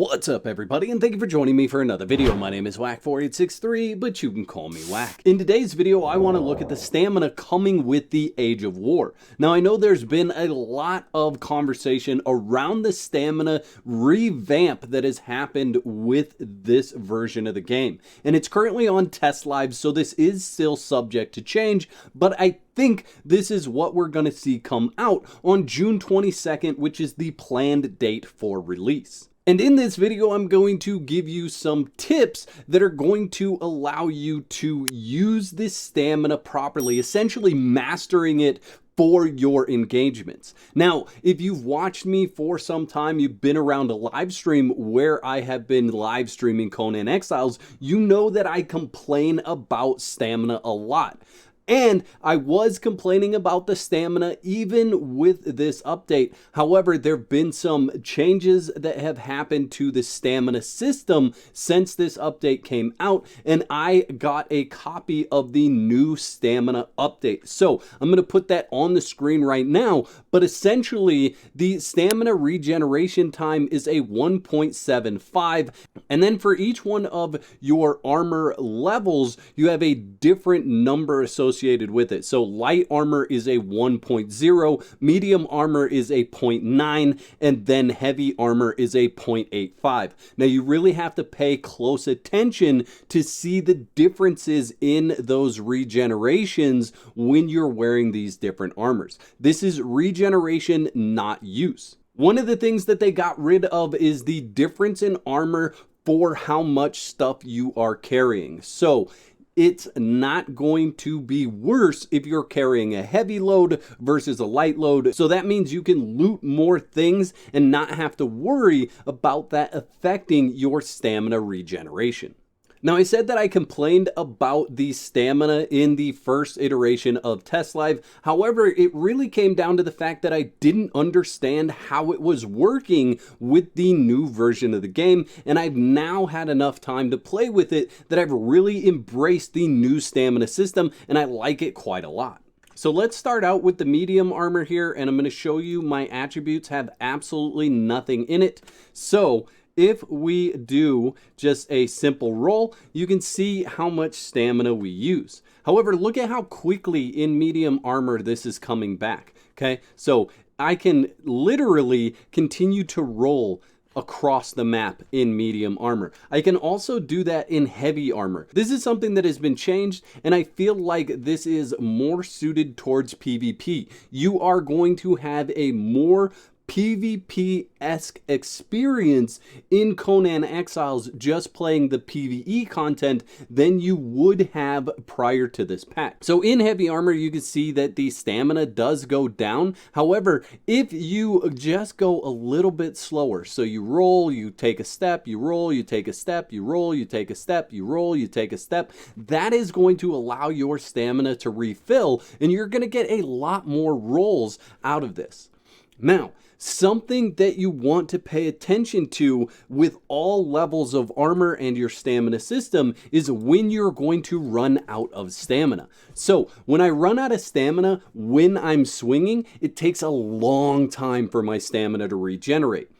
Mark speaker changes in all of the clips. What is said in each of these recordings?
Speaker 1: What's up everybody, and thank you for joining me for another video. My name is Whack4863, but you can call me Whack. In today's video, I want to look at the stamina coming with the Age of War. Now, I know there's been a lot of conversation around the stamina revamp that has happened with this version of the game. And it's currently on test live, so this is still subject to change, but I think this is what we're going to see come out on June 22nd, which is the planned date for release. And in this video, I'm going to give you some tips that are going to allow you to use this stamina properly, essentially mastering it for your engagements. Now, if you've watched me for some time, you've been around a live stream where I have been live streaming Conan Exiles, you know that I complain about stamina a lot. And I was complaining about the stamina even with this update. However, there have been some changes that have happened to the stamina system since this update came out, and I got a copy of the new stamina update. So I'm going to put that on the screen right now, but essentially the stamina regeneration time is a 1.75, and then for each one of your armor levels, you have a different number associated with it. So light armor is a 1.0, medium armor is a 0.9, and then heavy armor is a 0.85. Now you really have to pay close attention to see the differences in those regenerations when you're wearing these different armors. This is regeneration, not use. One of the things that they got rid of is the difference in armor for how much stuff you are carrying. So it's not going to be worse if you're carrying a heavy load versus a light load. So that means you can loot more things and not have to worry about that affecting your stamina regeneration. Now, I said that I complained about the stamina in the first iteration of Test Live. However, it really came down to the fact that I didn't understand how it was working with the new version of the game, and I've now had enough time to play with it that I've really embraced the new stamina system, and I like it quite a lot. So let's start out with the medium armor here, and I'm going to show you my attributes have absolutely nothing in it. So if we do just a simple roll, you can see how much stamina we use. However, look at how quickly in medium armor this is coming back. Okay, so I can literally continue to roll across the map in medium armor. I can also do that in heavy armor. This is something that has been changed, and I feel like this is more suited towards PvP. You are going to have a more PvP-esque experience in Conan Exiles just playing the PvE content than you would have prior to this patch. So in heavy armor, you can see that the stamina does go down. However, if you just go a little bit slower, so you roll, you take a step, you roll, you take a step, you roll, you take a step, you roll, you take a step, that is going to allow your stamina to refill, and you're going to get a lot more rolls out of this. Now, something that you want to pay attention to with all levels of armor and your stamina system is when you're going to run out of stamina. So when I run out of stamina when I'm swinging, it takes a long time for my stamina to regenerate.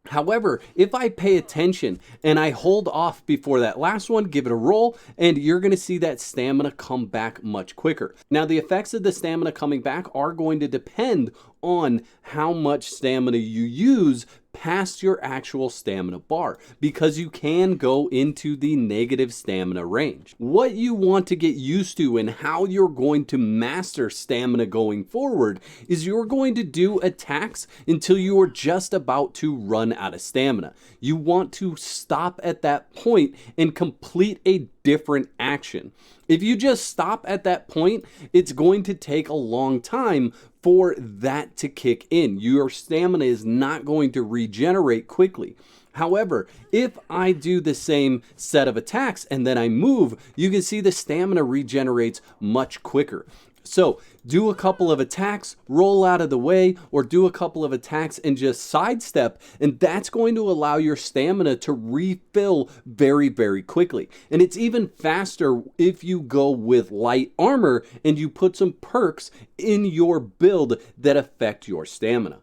Speaker 1: However, if I pay attention and I hold off before that last one, give it a roll, and you're going to see that stamina come back much quicker. Now, the effects of the stamina coming back are going to depend on how much stamina you use past your actual stamina bar, because you can go into the negative stamina range. What you want to get used to and how you're going to master stamina going forward is you're going to do attacks until you are just about to run out of stamina. You want to stop at that point and complete a different action. If you just stop at that point, it's going to take a long time for that to kick in. Your stamina is not going to regenerate quickly. However, if I do the same set of attacks and then I move, you can see the stamina regenerates much quicker. So do a couple of attacks, roll out of the way, or do a couple of attacks and just sidestep, and that's going to allow your stamina to refill very, very quickly. And it's even faster if you go with light armor and you put some perks in your build that affect your stamina.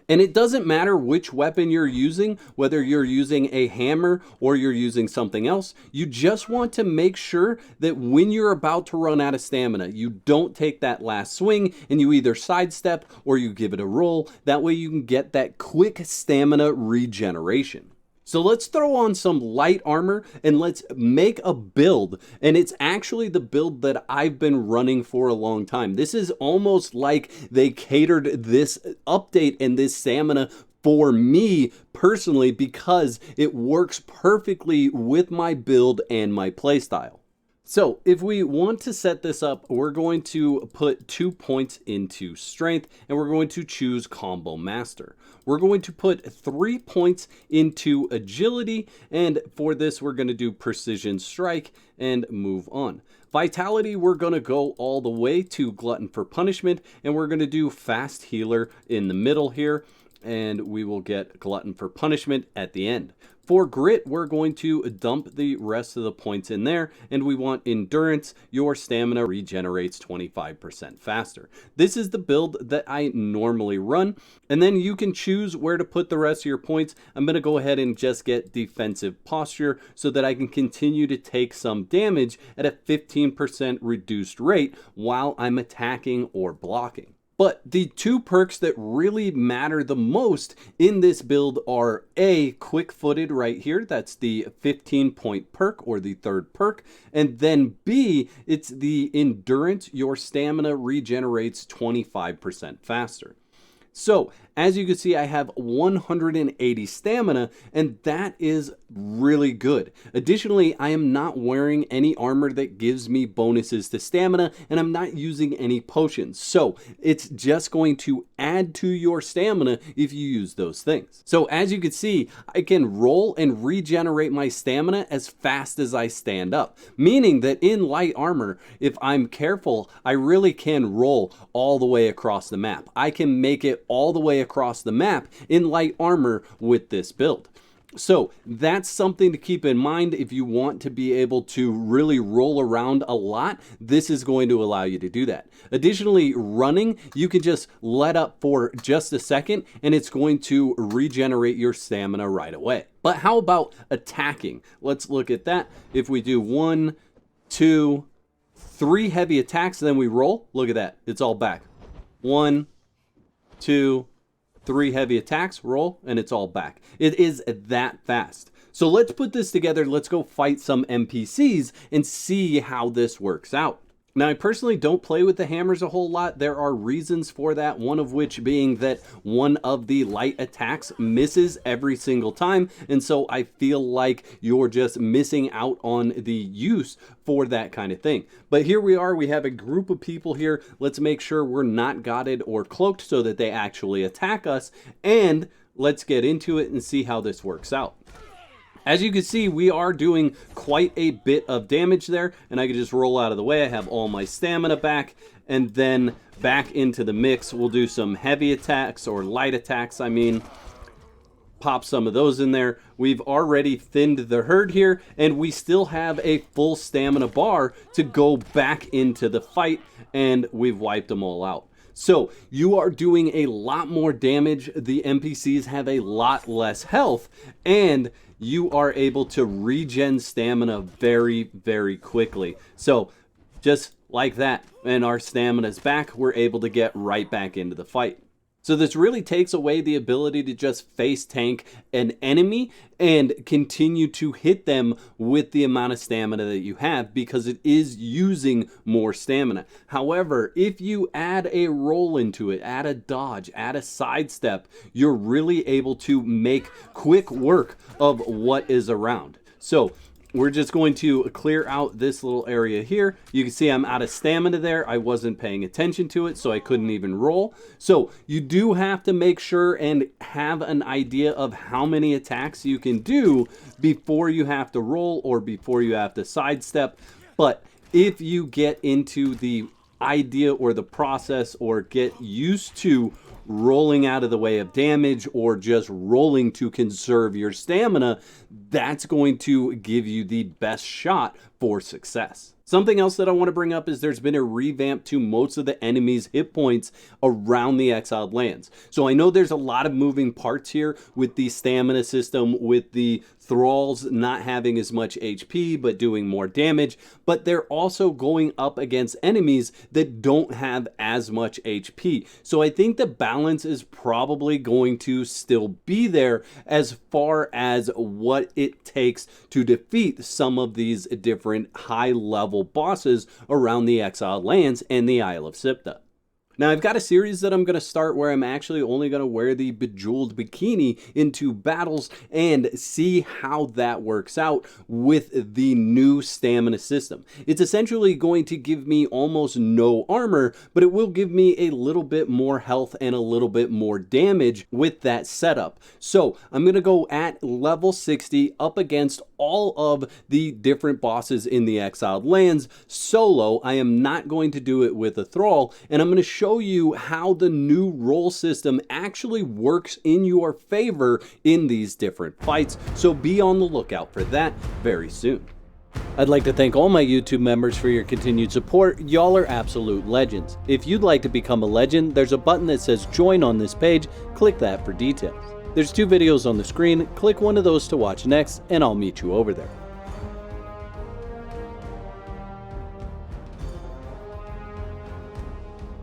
Speaker 1: And it doesn't matter which weapon you're using, whether you're using a hammer or you're using something else, you just want to make sure that when you're about to run out of stamina, you don't take that last swing and you either sidestep or you give it a roll. That way you can get that quick stamina regeneration. So let's throw on some light armor and let's make a build. And it's actually the build that I've been running for a long time. This is almost like they catered this update and this stamina for me personally because it works perfectly with my build and my playstyle. So if we want to set this up, we're going to put 2 points into strength and we're going to choose combo master. We're going to put 3 points into agility, and for this we're going to do precision strike and move on. Vitality, we're going to go all the way to glutton for punishment, and we're going to do fast healer in the middle here, and we will get glutton for punishment at the end. For grit, we're going to dump the rest of the points in there, and we want endurance. Your stamina regenerates 25% faster. This is the build that I normally run, and then you can choose where to put the rest of your points. I'm going to go ahead and just get defensive posture so that I can continue to take some damage at a 15% reduced rate while I'm attacking or blocking. But the 2 perks that really matter the most in this build are A, quick-footed right here. That's the 15-point perk or the 3rd perk. And then B, it's the endurance. Your stamina regenerates 25% faster. So as you can see, I have 180 stamina, and that is really good. Additionally, I am not wearing any armor that gives me bonuses to stamina, and I'm not using any potions. So it's just going to add to your stamina if you use those things. So as you can see, I can roll and regenerate my stamina as fast as I stand up, meaning that in light armor, if I'm careful, I really can roll all the way across the map. I can make it all the way across the map in light armor with this build. So that's something to keep in mind. If you want to be able to really roll around a lot, this is going to allow you to do that. Additionally, running, you can just let up for just a second and it's going to regenerate your stamina right away. But how about attacking? Let's look at that. If we do 1, 2, 3 heavy attacks, then we roll, look at that, it's all back. 1, 2, 3 heavy attacks, roll, and it's all back. It is that fast. So let's put this together. Let's go fight some NPCs and see how this works out. Now, I personally don't play with the hammers a whole lot. There are reasons for that, one of which being that one of the light attacks misses every single time, and so I feel like you're just missing out on the use for that kind of thing. But here we are, we have a group of people here. Let's make sure we're not gotted or cloaked so that they actually attack us, and let's get into it and see how this works out. As you can see, we are doing quite a bit of damage there, and I can just roll out of the way. I have all my stamina back, and then back into the mix. We'll do some heavy attacks, or light attacks, I mean. Pop some of those in there. We've already thinned the herd here, and we still have a full stamina bar to go back into the fight, and we've wiped them all out. So you are doing a lot more damage. The NPCs have a lot less health, and you are able to regen stamina very, very quickly. So just like that, and our stamina's back, we're able to get right back into the fight. So this really takes away the ability to just face tank an enemy and continue to hit them with the amount of stamina that you have, because it is using more stamina. However, if you add a roll into it, add a dodge, add a sidestep, you're really able to make quick work of what is around. So we're just going to clear out this little area here. You can see I'm out of stamina there. I wasn't paying attention to it, so I couldn't even roll. So you do have to make sure and have an idea of how many attacks you can do before you have to roll or before you have to sidestep. But if you get into the idea or the process or get used to rolling out of the way of damage or just rolling to conserve your stamina, that's going to give you the best shot for success. Something else that I want to bring up is there's been a revamp to most of the enemies' hit points around the exiled lands. So I know there's a lot of moving parts here with the stamina system, with the thralls not having as much HP but doing more damage, but they're also going up against enemies that don't have as much HP. So I think the balance is probably going to still be there as far as what it takes to defeat some of these different high level bosses around the exiled lands and the Isle of Sipta. Now, I've got a series that I'm going to start where I'm actually only going to wear the bejeweled bikini into battles and see how that works out with the new stamina system. It's essentially going to give me almost no armor, but it will give me a little bit more health and a little bit more damage with that setup. So I'm going to go at level 60 up against all of the different bosses in the exiled lands solo. I am not going to do it with a thrall, and I'm going to show you how the new role system actually works in your favor in these different fights. So be on the lookout for that very soon. I'd like to thank all my YouTube members for your continued support. Y'all are absolute legends. If you'd like to become a legend, there's a button that says join on this page. Click that for details. There's 2 videos on the screen. Click one of those to watch next, and I'll meet you over there.